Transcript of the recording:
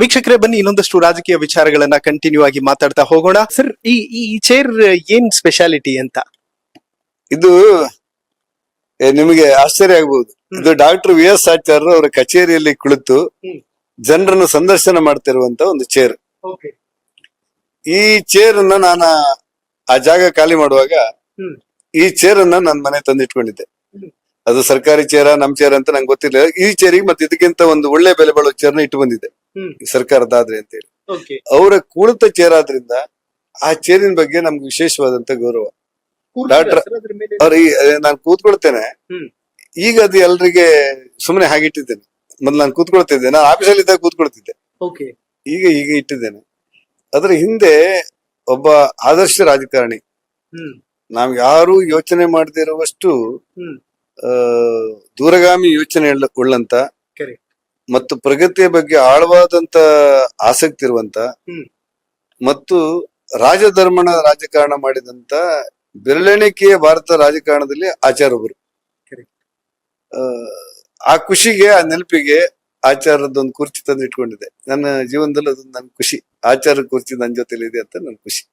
ವೀಕ್ಷಕರೇ, ಬನ್ನಿ ಇನ್ನೊಂದಷ್ಟು ರಾಜಕೀಯ ವಿಚಾರಗಳನ್ನ ಕಂಟಿನ್ಯೂ ಆಗಿ ಮಾತಾಡ್ತಾ ಹೋಗೋಣ. ಸರ್, ಈ ಚೇರ್ ಏನ್ ಸ್ಪೆಷಾಲಿಟಿ ಅಂತ? ಇದು ನಿಮಗೆ ಆಶ್ಚರ್ಯ ಆಗ್ಬಹುದು. ಇದು ಡಾಕ್ಟರ್ ವಿ.ಎಸ್. ಆಚಾರ್ಯರು ಅವರ ಕಚೇರಿಯಲ್ಲಿ ಕುಳಿತು ಜನರನ್ನು ಸಂದರ್ಶನ ಮಾಡ್ತಿರುವಂತ ಒಂದು ಚೇರ್. ಈ ಚೇರ್ ಅನ್ನ ನಾನು ಆ ಜಾಗ ಖಾಲಿ ಮಾಡುವಾಗ ಈ ಚೇರ್ ಅನ್ನ ನನ್ನ ಮನೆ ತಂದಿಟ್ಕೊಂಡಿದ್ದೆ. ಅದು ಸರ್ಕಾರಿ ಚೇರ ನಮ್ ಚೇರ್ ಅಂತ ನಂಗೆ ಗೊತ್ತಿಲ್ಲ. ಈ ಚೇರಿಗೆ ಮತ್ತೆ ಇದಕ್ಕಿಂತ ಒಂದು ಒಳ್ಳೆ ಬೆಲೆ ಬಾಳೋ ಚೇರ್ನ ಇಟ್ಟು ಬಂದಿದ್ದೆ, ಸರ್ಕಾರದಾದ್ರೆ ಅಂತ ಹೇಳಿ. ಅವರ ಕುಳಿತ ಚೇರ್ ಆದ್ರಿಂದ ಆ ಚೇರಿನ ಬಗ್ಗೆ ನಮ್ಗೆ ವಿಶೇಷವಾದಂತ ಗೌರವ. ಡಾಕ್ಟರ್ ನಾನು ಕೂತ್ಕೊಳ್ತೇನೆ. ಈಗ ಅದು ಎಲ್ರಿಗೆ ಸುಮ್ಮನೆ ಹಾಗಿಟ್ಟಿದ್ದೇನೆ. ಮೊದ್ಲು ನಾನು ಕೂತ್ಕೊಳ್ತಿದ್ದೆ, ನಾನು ಆಫೀಸಲ್ಲಿ ಇದ್ದಾಗ ಕೂತ್ಕೊಳ್ತಿದ್ದೆ. ಈಗ ಇಟ್ಟಿದ್ದೇನೆ. ಅದ್ರ ಹಿಂದೆ ಒಬ್ಬ ಆದರ್ಶ ರಾಜಕಾರಣಿ, ನಾವ್ ಯಾರು ಯೋಚನೆ ಮಾಡದೇ ಇರುವಷ್ಟು ದೂರಗಾಮಿ ಯೋಚನೆ ಉಳ್ಳಂತ ಮತ್ತು ಪ್ರಗತಿಯ ಬಗ್ಗೆ ಆಳವಾದಂತ ಆಸಕ್ತಿ ಇರುವಂತ ಮತ್ತು ರಾಜಧರ್ಮನ ರಾಜಕಾರಣ ಮಾಡಿದಂತ ಬೆರಳೆಣಿಕೆಯ ಭಾರತ ರಾಜಕಾರಣದಲ್ಲಿ ಆಚಾರ್ಯ ಒಬ್ರು. ಆ ಖುಷಿಗೆ, ಆ ನೆನಪಿಗೆ ಆಚಾರದೊಂದು ಕುರ್ಚಿ ತಂದು ಇಟ್ಕೊಂಡಿದೆ. ನನ್ನ ಜೀವನದಲ್ಲಿ ಅದೊಂದು ನನ್ ಖುಷಿ. ಆಚಾರ ಕುರ್ಚಿ ನನ್ನ ಜೊತೆಲಿ ಇದೆ ಅಂತ ನನ್ ಖುಷಿ.